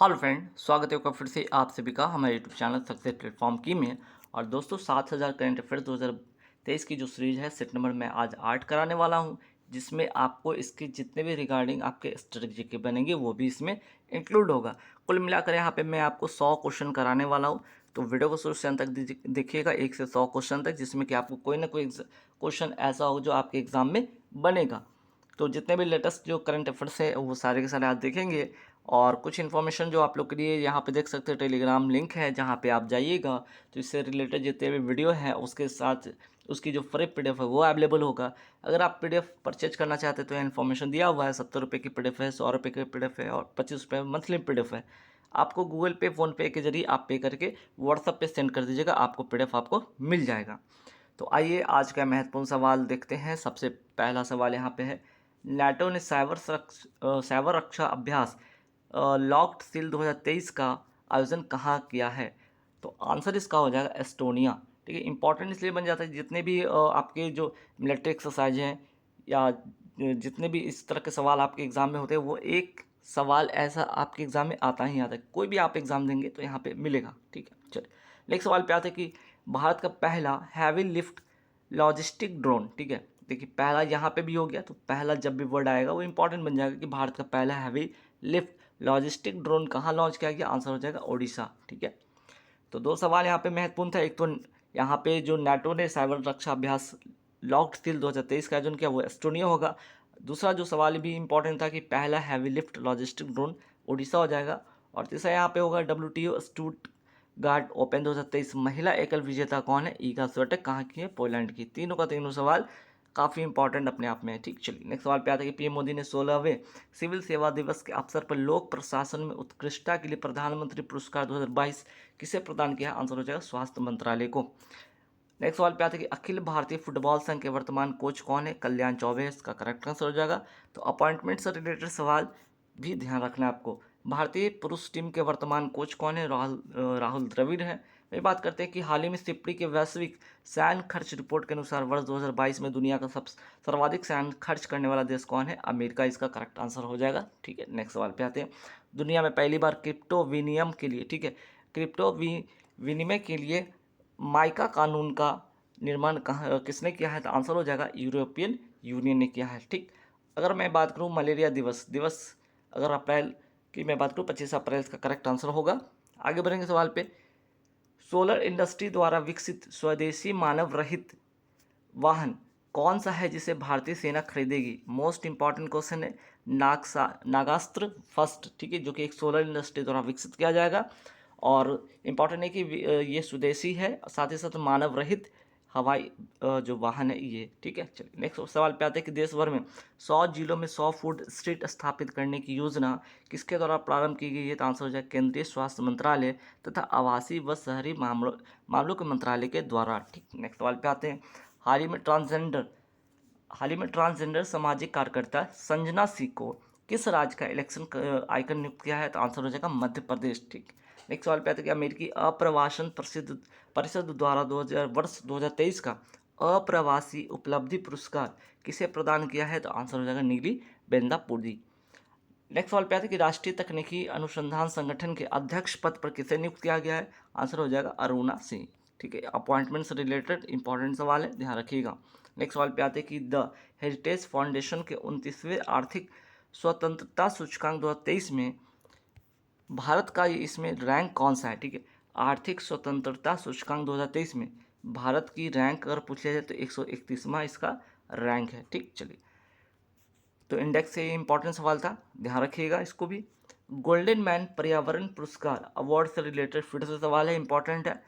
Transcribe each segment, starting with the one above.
Hello friend, स्वागत है आपका फिर से आप सभी का हमारे यूट्यूब चैनल सक्सेस प्लेटफॉर्म की में। और दोस्तों 7000 करंट अफेयर्स 2023 की जो सीरीज है सेट नंबर मैं आज 8 कराने वाला हूं, जिसमें आपको इसके जितने भी रिगार्डिंग आपके स्ट्रेटजी के बनेंगे वो भी इसमें इंक्लूड होगा। कुल मिलाकर यहाँ पे मैं आपको 100 क्वेश्चन कराने वाला हूँ। तो वीडियो को शुरू से अंत तक देखिएगा, 1 से 100 क्वेश्चन तक, जिसमें कि आपको कोई ना कोई क्वेश्चन ऐसा हो जो आपके एग्जाम में बनेगा। तो जितने भी लेटेस्ट जो करंट अफेयर्स है वो सारे के सारे आप देखेंगे। और कुछ इन्फॉर्मेशन जो आप लोग के लिए यहाँ पे देख सकते हैं, टेलीग्राम लिंक है जहाँ पे आप जाइएगा तो इससे रिलेटेड जितने भी वीडियो हैं उसके साथ उसकी जो फ्री पीडीएफ है वो अवेलेबल होगा। अगर आप पीडीएफ परचेज करना चाहते हैं तो इन्फॉर्मेशन दिया हुआ है, 70 रुपये की पीडीएफ है, 100 रुपये की पीडीएफ है और 25 रुपये मंथली पीडीएफ है। आपको गूगल पे फ़ोनपे के जरिए आप पे करके व्हाट्सअप पे सेंड कर दीजिएगा, आपको पीडीएफ आपको मिल जाएगा। तो आइए आज का महत्वपूर्ण सवाल देखते हैं। सबसे पहला सवाल यहाँ पे है, नाटो ने साइबर रक्षा अभ्यास लॉक्ड सील 2023 का आयोजन कहाँ किया है? तो आंसर इसका हो जाएगा एस्टोनिया। ठीक है, इंपॉर्टेंट इसलिए बन जाता है जितने भी आपके जो मिलिट्री एक्सरसाइज हैं या जितने भी इस तरह के सवाल आपके एग्ज़ाम में होते हैं, वो एक सवाल ऐसा आपके एग्ज़ाम में आता ही आता है। कोई भी आप एग्ज़ाम देंगे तो यहाँ पे मिलेगा। ठीक है, चलिए नेक्स्ट सवाल पे आते हैं कि भारत का पहला हैवी लिफ्ट लॉजिस्टिक ड्रोन। ठीक है, देखिए पहला यहाँ पे भी हो गया, तो पहला जब भी वर्ड आएगा वो इंपॉर्टेंट बन जाएगा कि भारत का पहला हैवी लिफ्ट लॉजिस्टिक ड्रोन कहाँ लॉन्च किया गया? आंसर हो जाएगा ओडिशा। ठीक है, तो दो सवाल यहाँ पे महत्वपूर्ण था। एक तो यहाँ पे जो नाटो ने साइबर रक्षा अभ्यास लॉक्ड स्टील 2023 का आयोजन किया वो एस्टोनिया होगा। दूसरा जो सवाल भी इंपॉर्टेंट था कि पहला heavy lift logistic drone Orissa हो जाएगा। और तीसरा यहाँ पे होगा WTO स्टुटगार्ट ओपन 2023 महिला एकल विजेता कौन है? ईगा स्विएटेक कहाँ की है? पोलैंड की। तीनों का तीनों सवाल काफ़ी इंपॉर्टेंट अपने आप में है। ठीक, चलिए नेक्स्ट सवाल पे आता है कि पीएम मोदी ने 16वें सिविल सेवा दिवस के अवसर पर लोक प्रशासन में उत्कृष्टता के लिए प्रधानमंत्री पुरस्कार 2022 किसे प्रदान किया? आंसर हो जाएगा स्वास्थ्य मंत्रालय को। नेक्स्ट सवाल पे आता है कि अखिल भारतीय फुटबॉल संघ के वर्तमान कोच कौन है? कल्याण चौबे इसका करेक्ट आंसर हो जाएगा। तो अपॉइंटमेंट से रिलेटेड सवाल भी ध्यान रखना है आपको। भारतीय पुरुष टीम के वर्तमान कोच कौन है? राहुल द्रविड़ है। वही बात करते हैं कि हाल ही में सिप्री के वैश्विक सैन्य खर्च रिपोर्ट के अनुसार वर्ष 2022 में दुनिया का सर्वाधिक सैन्य खर्च करने वाला देश कौन है? अमेरिका इसका करेक्ट आंसर हो जाएगा। ठीक है, नेक्स्ट सवाल पे आते हैं। दुनिया में पहली बार क्रिप्टो विनियम के लिए, ठीक है, क्रिप्टो विनिमय के लिए माइका कानून का निर्माण कहाँ किसने किया है? तो आंसर हो जाएगा यूरोपियन यूनियन ने किया है। ठीक, अगर मैं बात करूँ मलेरिया दिवस दिवस अगर अप्रैल की मैं बात करूँ 25 अप्रैल इसका करेक्ट आंसर होगा। आगे बढ़ेंगे सवाल पे। सोलर इंडस्ट्री द्वारा विकसित स्वदेशी मानव रहित वाहन कौन सा है जिसे भारतीय सेना खरीदेगी? मोस्ट इंपॉर्टेंट क्वेश्चन है। नागास्त्र फर्स्ट, ठीक है, जो कि एक सोलर इंडस्ट्री द्वारा विकसित किया जाएगा। और इम्पॉर्टेंट है कि ये स्वदेशी है, साथ ही साथ मानव रहित हवाई जो वाहन है ये। ठीक है, चलिए नेक्स्ट सवाल पे आते हैं कि देश भर में 100 जिलों में 100 फूड स्ट्रीट स्थापित करने की योजना किसके द्वारा प्रारंभ की गई है? तो आंसर हो जाए केंद्रीय स्वास्थ्य मंत्रालय तथा आवासीय व शहरी मामलों मामलों के मंत्रालय के द्वारा। ठीक, नेक्स्ट सवाल पे आते हैं। हाल ही में ट्रांसजेंडर सामाजिक कार्यकर्ता संजना सिंह को किस राज्य का इलेक्शन आइकन नियुक्त किया है? तो आंसर हो जाएगा मध्य प्रदेश। ठीक, नेक्स्ट सवाल पे आता है कि अमेरिकी अप्रवासन प्रसिद्ध परिषद द्वारा 2023 का अप्रवासी उपलब्धि पुरस्कार किसे प्रदान किया है? तो आंसर हो जाएगा नीली बेंदापुरी। नेक्स्ट सवाल पे आता है कि राष्ट्रीय तकनीकी अनुसंधान संगठन के अध्यक्ष पद पर किसे नियुक्त किया गया है? आंसर हो जाएगा अरुणा सिंह। ठीक है, अपॉइंटमेंट से रिलेटेड इंपॉर्टेंट सवाल है, ध्यान रखिएगा। नेक्स्ट सवाल पे आते हैं कि द हेरिटेज फाउंडेशन के 29वें आर्थिक स्वतंत्रता सूचकांक 2023 में भारत का इसमें रैंक कौन सा है? ठीक है, आर्थिक स्वतंत्रता सूचकांक 2023 में भारत की रैंक अगर पूछ लिया जाए तो 131वां इसका रैंक है। ठीक, चलिए, तो इंडेक्स से इंपॉर्टेंट सवाल था, ध्यान रखिएगा इसको भी। गोल्डन मैन पर्यावरण पुरस्कार अवार्ड से रिलेटेड फिर से सवाल है, इंपॉर्टेंट है।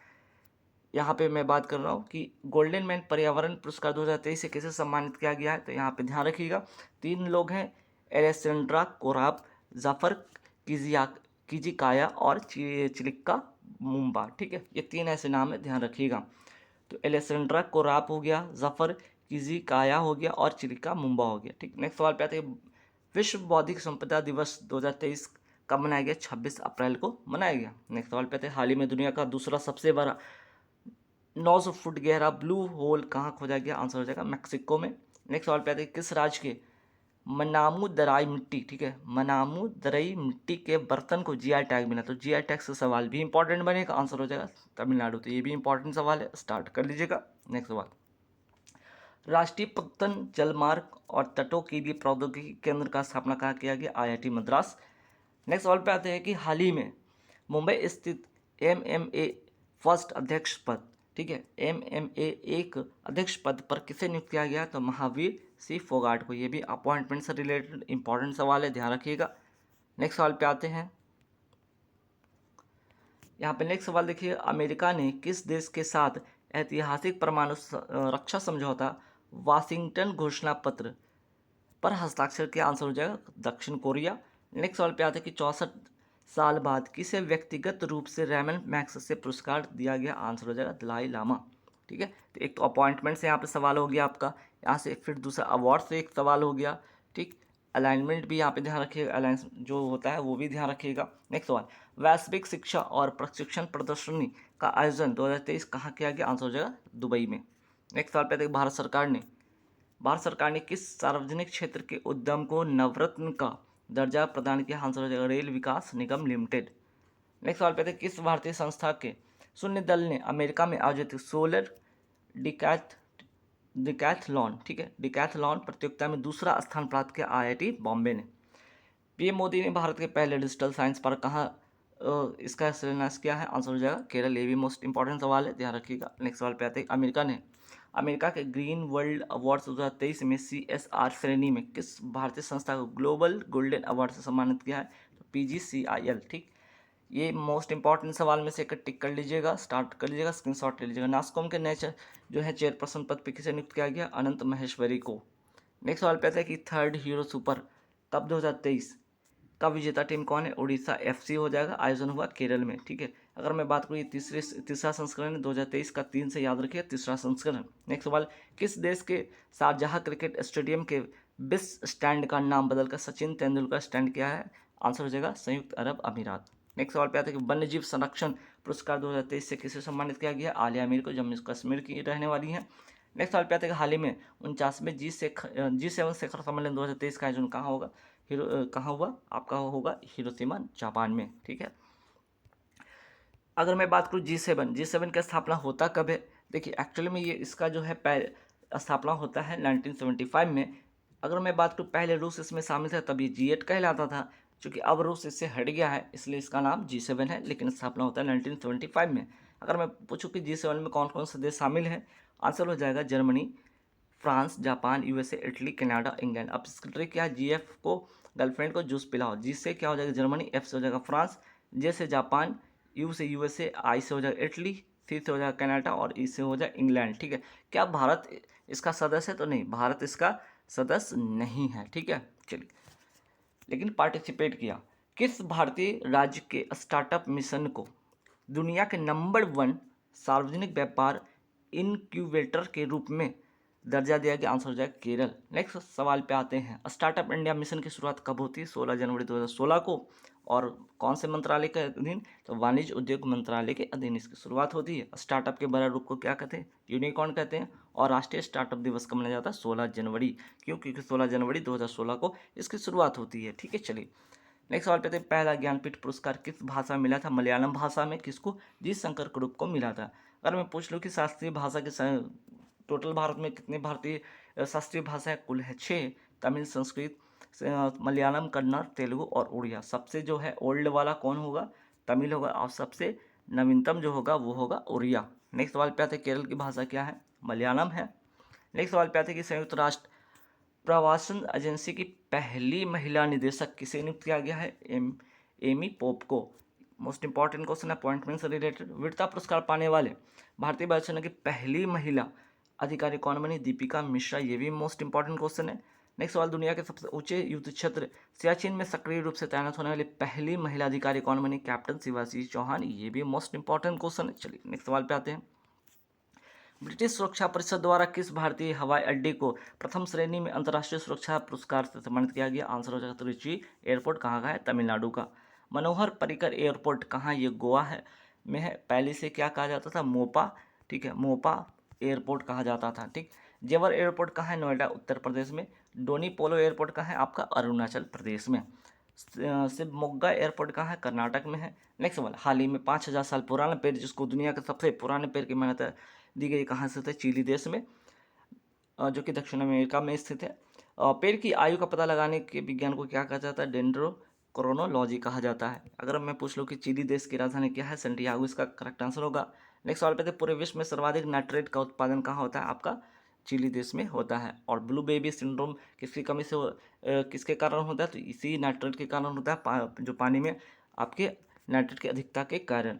यहाँ पे मैं बात कर रहा हूँ कि गोल्डन मैन पर्यावरण पुरस्कार 2023 से किसे सम्मानित किया गया है? तो यहाँ पे ध्यान रखिएगा, 3 लोग हैं, एलेसेंड्रा कोराप, जाफर किजिया किजिकाया और चिलिक्का मुम्बा। ठीक है, ये 3 ऐसे नाम है, ध्यान रखिएगा। तो एलेसेंड्रा कोराप हो गया, जाफर किजिकाया हो गया और चिलिका मुम्बा हो गया। ठीक, नेक्स्ट सवाल पे आते हैं। विश्व बौद्धिक संपदा दिवस 2023 कब मनाया गया? 26 अप्रैल को मनाया गया। नेक्स्ट सवाल पे आते हैं। हाल ही में दुनिया का दूसरा सबसे बड़ा 900 फुट गहरा ब्लू होल कहाँ खोजा गया? आंसर हो जाएगा मैक्सिको में। नेक्स्ट सवाल पे आते हैं। किस राज्य के मनामू दराई मिट्टी, ठीक है, मनामू दराई मिट्टी के बर्तन को जीआई टैग मिला। तो जीआई टैग से सवाल भी इंपॉर्टेंट बनेगा, आंसर हो जाएगा तमिलनाडु। तो ये भी इंपॉर्टेंट सवाल है, स्टार्ट कर लीजिएगा। नेक्स्ट सवाल, राष्ट्रीय पत्तन जलमार्ग और तटों के लिए प्रौद्योगिकी केंद्र का स्थापना कहाँ किया गया? आईआईटी मद्रास। नेक्स्ट सवाल पे आते हैं कि हाल ही में मुंबई स्थित एमएमए फर्स्ट अध्यक्ष पद, ठीक है, एमएमए एक अध्यक्ष पद पर किसे नियुक्त किया गया? तो महावीर सी फोगाट को। ये भी अपॉइंटमेंट से रिलेटेड इंपॉर्टेंट सवाल है, ध्यान रखिएगा। नेक्स्ट सवाल पे आते हैं। यहाँ पे नेक्स्ट सवाल देखिए, अमेरिका ने किस देश के साथ ऐतिहासिक परमाणु रक्षा समझौता वाशिंगटन घोषणा पत्र पर हस्ताक्षर किया? आंसर हो जाएगा दक्षिण कोरिया। नेक्स्ट सवाल पे आते हैं कि 64 साल बाद किसे व्यक्तिगत रूप से रेमन मैक्स से पुरस्कार दिया गया? आंसर हो जाएगा दलाई लामा, ठीक है। तो एक तो अपॉइंटमेंट से यहाँ पे सवाल हो गया आपका, यहाँ से फिर दूसरा अवार्ड से एक सवाल हो गया, ठीक। अलाइनमेंट भी यहाँ पे ध्यान रखिएगा, अलाइंस जो होता है वो भी ध्यान रखिएगा। नेक्स्ट सवाल, वैश्विक शिक्षा और प्रशिक्षण प्रदर्शनी का आयोजन 2023 कहाँ किया गया? आंसर हो जाएगा दुबई में। नेक्स्ट सवाल पे भारत सरकार ने किस सार्वजनिक क्षेत्र के उद्यम को नवरत्न का दर्जा प्रदान किया? आंसर हो जाएगा रेल विकास निगम लिमिटेड। नेक्स्ट सवाल पे थे, किस भारतीय संस्था के शून्य दल ने अमेरिका में आयोजित सोलर डिकैथलॉन, ठीक है, डिकैथलॉन प्रतियोगिता में दूसरा स्थान प्राप्त किया? आईआईटी बॉम्बे ने। पीएम मोदी ने भारत के पहले डिजिटल साइंस पर कहाँ इसका शिलान्यास किया है? आंसर हो जाएगा केरल। ये भी मोस्ट इंपॉर्टेंट सवाल है, ध्यान रखिएगा। नेक्स्ट सवाल पे आते हैं, अमेरिका के ग्रीन वर्ल्ड अवार्ड्स 2023 में CSR श्रेणी में किस भारतीय संस्था को ग्लोबल गोल्डन अवार्ड से सम्मानित किया है? तो PGCIL, ठीक। ये मोस्ट इंपॉर्टेंट सवाल में से एक टिक कर लीजिएगा, स्टार्ट कर लीजिएगा, स्क्रीनशॉट ले लीजिएगा। नास्कॉम के नेचर जो है चेयरपर्सन पद पर किसे नियुक्त किया गया? अनंत महेश्वरी को। नेक्स्ट सवाल पे आता है कि थर्ड हीरो सुपर कप 2023 का विजेता टीम कौन है? उड़ीसा FC हो जाएगा, आयोजन हुआ केरल में, ठीक है। अगर मैं बात करूँ, ये तीसरा संस्करण 2023 का 3 से याद रखिए, तीसरा संस्करण। नेक्स्ट सवाल, किस देश के शारजाह क्रिकेट स्टेडियम के बिस स्टैंड का नाम बदलकर सचिन तेंदुलकर स्टैंड किया है? आंसर हो जाएगा संयुक्त अरब अमीरात। नेक्स्ट सवाल पे आते हैं कि वन्यजीव संरक्षण पुरस्कार 2023 से किसे सम्मानित किया गया? आलिया मीर को, जम्मू कश्मीर की रहने वाली है। नेक्स्ट सवाल पे आते हैं कि हाल ही में 49वें G7 शिखर सम्मेलन 2023 का आयोजन कहाँ होगा? कहाँ हुआ? आपका होगा हिरोशिमा जापान में, ठीक है। अगर मैं बात करूँ G7 की स्थापना होता कब है? देखिए एक्चुअली में ये इसका जो है स्थापना होता है 1975 में। अगर मैं बात करूँ पहले रूस इसमें शामिल था तब ये G8 कहलाता था, क्योंकि अब रूस इससे हट गया है इसलिए इसका नाम G7 है, लेकिन स्थापना होता है 1975 में। अगर मैं पूछूँ कि G7 में कौन कौन से देश शामिल हैं, आंसर हो जाएगा Germany, France, Japan, USA, Italy, Canada, England. अब इसका ट्रिक क्या है? GF को गर्लफ्रेंड को जूस पिलाओ। G से क्या हो जाएगा? जर्मनी, F से हो जाएगा फ्रांस, J से जापान, U से USA, I से हो जाएगा इटली, C से हो जाएगा कनाडा और E से हो जाएगा इंग्लैंड, ठीक है। क्या भारत इसका सदस्य है? तो नहीं, भारत इसका सदस्य नहीं है, ठीक है। चलिए, लेकिन पार्टिसिपेट किया। किस भारतीय राज्य के स्टार्टअप मिशन को दुनिया के नंबर 1 सार्वजनिक व्यापार इनक्यूबेटर के रूप में दर्जा दिया गया? आंसर हो जाएगा केरल। नेक्स्ट सवाल पे आते हैं, स्टार्टअप इंडिया मिशन की शुरुआत कब होती है? 16 जनवरी 2016 को। और कौन से मंत्रालय के अधीन? तो वाणिज्य उद्योग मंत्रालय के अधीन इसकी शुरुआत होती है। स्टार्टअप के बड़ा रूप को क्या कहते हैं? यूनिकॉर्न कहते हैं। और राष्ट्रीय स्टार्टअप दिवस कब मनाया जाता है? 16 जनवरी। क्यों? क्योंकि 16 जनवरी 2016 को इसकी शुरुआत होती है, ठीक है। चलिए, नेक्स्ट सवाल पे थे, पहला ज्ञानपीठ पुरस्कार किस भाषा में मिला था? मलयालम भाषा में। किसको? जी शंकर कुरुप को मिला था। अगर मैं पूछ लूँ कि शास्त्रीय भाषा के टोटल भारत में कितने भारतीय शास्त्रीय भाषाएं? कुल है 6, तमिल, संस्कृत, मलयालम, कन्नड़, तेलुगु और उड़िया। सबसे जो है ओल्ड वाला कौन होगा? तमिल होगा, और सबसे नवीनतम जो होगा वो होगा उड़िया। नेक्स्ट सवाल पे आते हैं, केरल की भाषा क्या है? मलयालम है। नेक्स्ट सवाल पे आते हैं कि संयुक्त राष्ट्र प्रवासन एजेंसी की पहली महिला निदेशक किसे नियुक्त किया गया है? एमी पोप को। मोस्ट इंपॉर्टेंट क्वेश्चन है, अपॉइंटमेंट से रिलेटेड। वीरता पुरस्कार पाने वाले भारतीय वायुसेना की पहली महिला अधिकारी कौन बनी? दीपिका मिश्रा। ये भी मोस्ट इंपॉर्टेंट क्वेश्चन है। नेक्स्ट सवाल, दुनिया के सबसे ऊंचे युद्ध क्षेत्र सियाचिन में सक्रिय रूप से तैनात होने वाली पहली महिला अधिकारी कौन बनी? कैप्टन शिवाजी चौहान। ये भी मोस्ट इंपॉर्टेंट क्वेश्चन है। चलिए, नेक्स्ट सवाल पे आते हैं, ब्रिटिश सुरक्षा परिषद द्वारा किस भारतीय हवाई अड्डे को प्रथम श्रेणी में अंतर्राष्ट्रीय सुरक्षा पुरस्कार से सम्मानित किया गया? आंसर हो जाएगा त्रिची एयरपोर्ट। कहाँ का है? तमिलनाडु का। मनोहर पर्रिकर एयरपोर्ट कहाँ? ये गोवा है में है। पहले से क्या कहा जाता था? मोपा, ठीक है, मोपा एयरपोर्ट कहा जाता था, ठीक। जेवर एयरपोर्ट कहाँ है? नोएडा, उत्तर प्रदेश में। डोनी पोलो एयरपोर्ट कहाँ है? आपका अरुणाचल प्रदेश में। शिवमोग्गा एयरपोर्ट कहाँ है? कर्नाटक में है। नेक्स्ट सवाल, हाल ही में 5000 साल पुराना पेड़ जिसको दुनिया के सबसे पुराने पेड़ की मान्यता दी गई, कहाँ से थे? चिली देश में, जो कि दक्षिण अमेरिका में स्थित है। पेड़ की आयु का पता लगाने के विज्ञान को क्या कहा जाता है? डेंड्रोक्रोनोलॉजी कहा जाता है। अगर मैं पूछ लूँ कि चिली देश की राजधानी क्या है? सेंटियागो इसका करेक्ट आंसर होगा। नेक्स्ट सवाल पे थे, पूरे विश्व में सर्वाधिक नाइट्रेट का उत्पादन कहाँ होता है? आपका चिली देश में होता है। और ब्लू बेबी सिंड्रोम किसकी कमी से किसके कारण होता है? तो इसी नाइट्रेट के कारण होता है, जो पानी में आपके नाइट्रेट की अधिकता के कारण।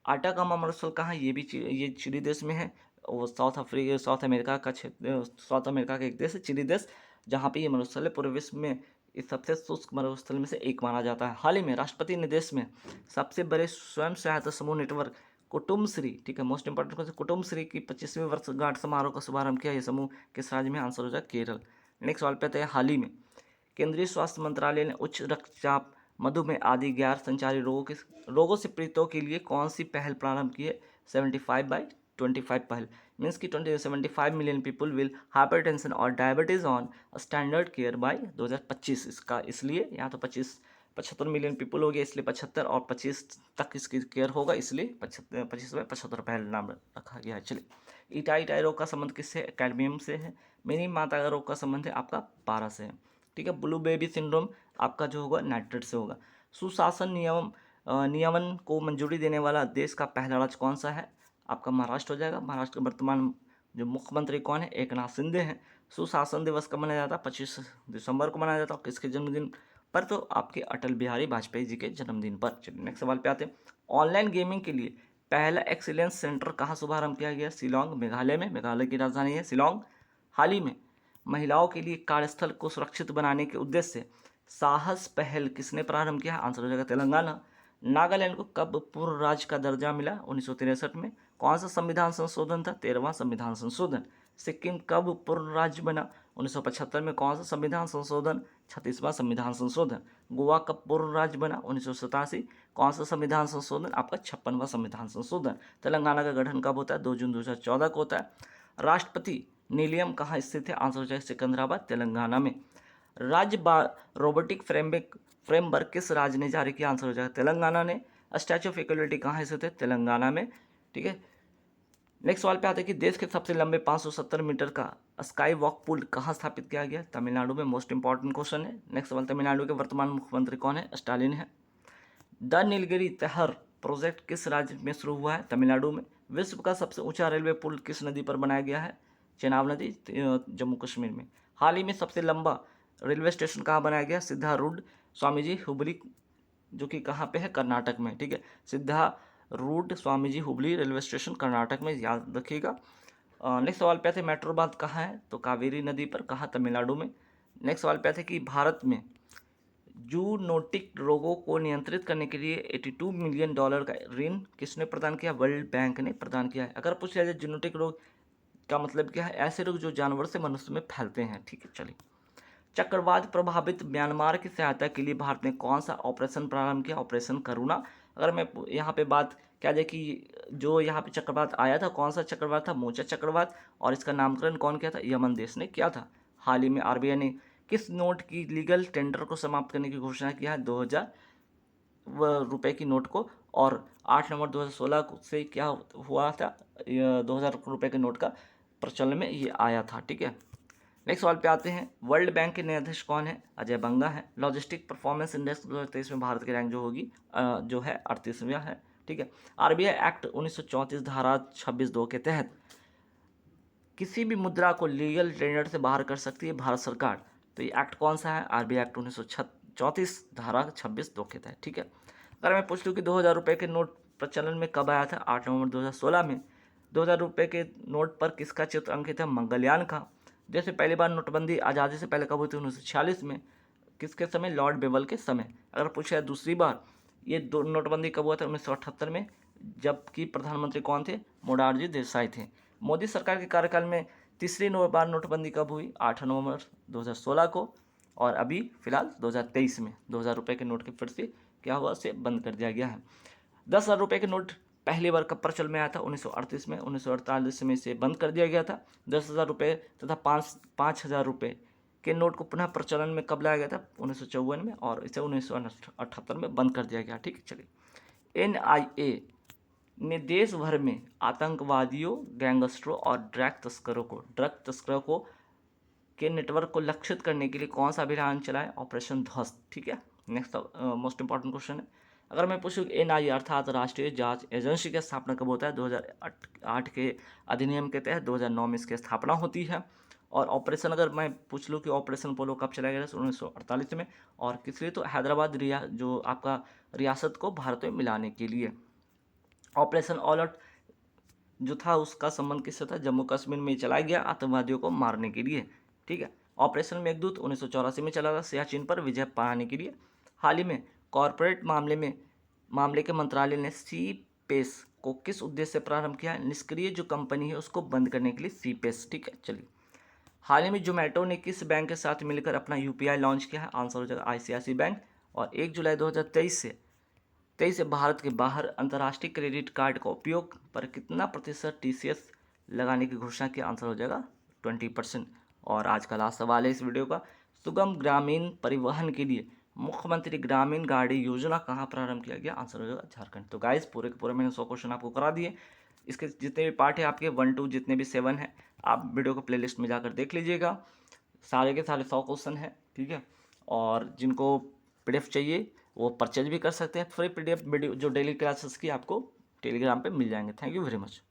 आटाकामा मरुस्थल कहाँ है? ये चिली देश में है। वो साउथ अमेरिका का क्षेत्र, साउथ अमेरिका का एक देश है चिली देश, जहाँ पे ये मरुस्थल है। पूरे विश्व में इस सबसे शुष्क मरुस्थल में से एक माना जाता है। हाल ही में राष्ट्रपति ने देश में सबसे बड़े स्वयं सहायता समूह नेटवर्क कुटुम्बश्री, ठीक है, मोस्ट इंपॉर्टेंट क्वेश्चन, कुटुम्बश्री की 25वीं वर्षगांठ समारोह का शुभारंभ किया। ये समूह किस राज्य में? आंसर हो जाए केरल। नेक्स्ट सवाल पे आते हैं, हाल ही में केंद्रीय स्वास्थ्य मंत्रालय ने उच्च रक्तचाप, मधुमेह आदि गैर संचारी रोगों से पीड़ितों के लिए कौन सी पहल प्रारंभ की है? 75/25 पहल, मीन्स की 75 मिलियन पीपल विल हाइपरटेंशन और diabetes on standard care by 2025। इसका इसलिए यहाँ तो 75 मिलियन पीपल हो गया, इसलिए 75 और 25 तक इसकी केयर होगा, इसलिए 25/75 पहल नाम रखा गया है। चलिए, इटाई रोग का संबंध किससे? कैडमियम से है। मिनी माता का रोग का संबंध है आपका पारा से है। ठीक है, ब्लू बेबी सिंड्रोम आपका जो होगा नाइट्रेट से होगा। सुशासन नियमन को मंजूरी देने वाला देश का पहला राज्य कौन सा है? आपका महाराष्ट्र हो जाएगा। महाराष्ट्र के वर्तमान जो मुख्यमंत्री कौन है? एकनाथ शिंदे हैं। सुशासन दिवस कब मनाया जाता है? 25 दिसंबर को मनाया जाता है। किसके जन्मदिन पर? तो आपके अटल बिहारी वाजपेयी जी के जन्मदिन पर। चलिए नेक्स्ट सवाल पे आते हैं, ऑनलाइन गेमिंग के लिए पहला एक्सीलेंस सेंटर कहाँ शुभारंभ किया गया? शिलोंग, मेघालय में। मेघालय की राजधानी है शिलोंग। हाल ही में महिलाओं के लिए कार्यस्थल को सुरक्षित बनाने के उद्देश्य से साहस पहल किसने प्रारंभ किया? आंसर हो जाएगा तेलंगाना। नागालैंड को कब पूर्ण राज्य का दर्जा मिला? 1963 में। कौन सा संविधान संशोधन था? 13वां संविधान संशोधन। सिक्किम कब पूर्ण राज्य बना? 1975 में। कौन सा संविधान संशोधन? 36वां संविधान संशोधन। गोवा कब पूर्ण राज्य बना? 1987। कौन सा संविधान संशोधन? आपका 56वां संविधान संशोधन। तेलंगाना का गठन कब होता है? 2 जून 2014 को होता है। राष्ट्रपति निलयम कहाँ स्थित है? आंसर हो जाएगा सिकंदराबाद, तेलंगाना में। राज्य रोबोटिक फ्रेमवर्क किस राज्य ने जारी किया? आंसर हो जाएगा तेलंगाना ने। स्टैच्यू ऑफ इक्वलिटी कहाँ स्थित है? तेलंगाना में। ठीक है, नेक्स्ट सवाल पे आते हैं कि देश के सबसे लंबे 570 मीटर का स्काई वॉक पुल कहाँ स्थापित किया गया? तमिलनाडु में। मोस्ट इंपॉर्टेंट क्वेश्चन है। नेक्स्ट सवाल, तमिलनाडु के वर्तमान मुख्यमंत्री कौन है? स्टालिन है। द नीलगिरी तहर प्रोजेक्ट किस राज्य में शुरू हुआ है? तमिलनाडु में। विश्व का सबसे ऊंचा रेलवे पुल किस नदी पर बनाया गया है? चेनाब नदी, जम्मू कश्मीर में। हाल ही में सबसे लंबा रेलवे स्टेशन कहाँ बनाया गया? सिद्धारूढ़ स्वामीजी हुबली, जो कि कहाँ पे है? कर्नाटक में। ठीक है, सिद्धारूढ़ स्वामीजी हुबली रेलवे स्टेशन कर्नाटक में, याद रखिएगा। नेक्स्ट सवाल पे आते हैं, मेट्रो बांध कहाँ है? तो कावेरी नदी पर। कहाँ? तमिलनाडु में। नेक्स्ट सवाल पे आते हैं कि भारत में जूनोटिक रोगों को नियंत्रित करने के लिए $82 मिलियन का ऋण किसने प्रदान किया? वर्ल्ड बैंक ने प्रदान किया है। अगर पूछ लिया जाए जूनोटिक रोग का मतलब क्या है? ऐसे रोग जो जानवर से मनुष्य में फैलते हैं। ठीक है, चलिए। चक्रवात प्रभावित म्यांमार की सहायता के लिए भारत ने कौन सा ऑपरेशन प्रारंभ किया? ऑपरेशन करुणा। अगर मैं यहाँ पे बात क्या जाए कि जो यहाँ पे चक्रवात आया था, कौन सा चक्रवात था? मोचा चक्रवात। और इसका नामकरण कौन किया था? यमन देश ने किया था। हाल ही में आरबीआई ने किस नोट की लीगल टेंडर को समाप्त करने की घोषणा किया है? 2000 रुपए की नोट को। और 8 नवंबर 2016 से क्या हुआ था? 2000 रुपए के नोट का प्रचलन में ये आया था। ठीक है, नेक्स्ट सवाल पे आते हैं, वर्ल्ड बैंक के नए अध्यक्ष कौन है? अजय बंगा है। लॉजिस्टिक परफॉर्मेंस इंडेक्स 2023 में भारत की रैंक जो होगी जो है 38वां है। ठीक है, आरबीआई एक्ट 1934 धारा 26(2) के तहत किसी भी मुद्रा को लीगल टेंडर से बाहर कर सकती है भारत सरकार। तो ये एक्ट कौन सा है? आरबीआई एक्ट 1934 धारा 26(2) के तहत। ठीक है, अगर मैं पूछ लूँ कि 2000 रुपये के नोट प्रचलन में कब आया था? 8 नवंबर 2016 में। 2000 रुपये के नोट पर किसका चित्र अंकित है? मंगलयान का। जैसे पहली बार नोटबंदी आज़ादी से पहले कब हुई थी? 1946 में। किसके समय? लॉर्ड बेवल के समय। अगर पूछा है दूसरी बार ये नोटबंदी कब हुआ था? 1978 में, जबकि प्रधानमंत्री कौन थे? मोरारजी देसाई थे। मोदी सरकार के कार्यकाल में तीसरी बार नोटबंदी कब हुई? 8 नवंबर 2016 को। और अभी फिलहाल 2023 में 2000 रुपये के नोट के फिर से क्या हुआ? से बंद कर दिया गया है। 10,000 रुपये के नोट पहली बार कब प्रचलन में आया था? 1938 में। 1948 में इसे बंद कर दिया गया था। 10,000 रुपये तथा 5,000 रुपये के नोट को पुनः प्रचलन में कब लाया गया था? 1954 में, और इसे 1978 में बंद कर दिया गया। ठीक है, चलिए। NIA ने देश भर में आतंकवादियों, गैंगस्टरों और ड्रग तस्करों को के नेटवर्क को लक्षित करने के लिए कौन सा अभियान चलाया? ऑपरेशन ध्वस्त। ठीक है, नेक्स्ट मोस्ट इंपॉर्टेंट क्वेश्चन है। अगर मैं पूछूँ NIA अर्थात राष्ट्रीय जांच एजेंसी की स्थापना कब होता है? 2008 के अधिनियम के तहत 2009 में इसकी स्थापना होती है। और ऑपरेशन अगर मैं पूछ लूँ कि ऑपरेशन पोलो कब चलाया गया? 1948 में। और किस लिए? तो हैदराबाद जो आपका रियासत को भारत में मिलाने के लिए। ऑपरेशन ऑल आउट जो था उसका संबंध किससे था? जम्मू कश्मीर में चलाया गया आतंकवादियों को मारने के लिए। ठीक है। ऑपरेशन मेघदूत 1984 में चला था सियाचिन पर विजय पाने के लिए। हाल ही में कॉरपोरेट मामले के मंत्रालय ने CPES को किस उद्देश्य से प्रारंभ किया? निष्क्रिय जो कंपनी है उसको बंद करने के लिए CPES। ठीक है, चलिए। हाल ही में जोमेटो ने किस बैंक के साथ मिलकर अपना UPI लॉन्च किया है? आंसर हो जाएगा ICICI बैंक। और 1 जुलाई 2023 से भारत के बाहर अंतर्राष्ट्रीय क्रेडिट कार्ड का उपयोग पर कितना प्रतिशत TCS लगाने की घोषणा की? आंसर हो जाएगा 20%। और आज का लास्ट सवाल है इस वीडियो का। सुगम ग्रामीण परिवहन के लिए मुख्यमंत्री ग्रामीण गाड़ी योजना कहाँ प्रारंभ किया गया? आंसर हो जाएगा झारखंड। तो गाइस पूरे के पूरे मैंने 100 क्वेश्चन आपको करा दिए। इसके जितने भी पार्ट है आपके 1 2 जितने भी 7 हैं, आप वीडियो को प्लेलिस्ट में जाकर देख लीजिएगा। सारे के सारे 100 क्वेश्चन हैं। ठीक है, और जिनको PDF चाहिए वो परचेज भी कर सकते हैं। फ्री PDF वीडियो जो डेली क्लासेस की आपको टेलीग्राम पे मिल जाएंगे। Thank you very much.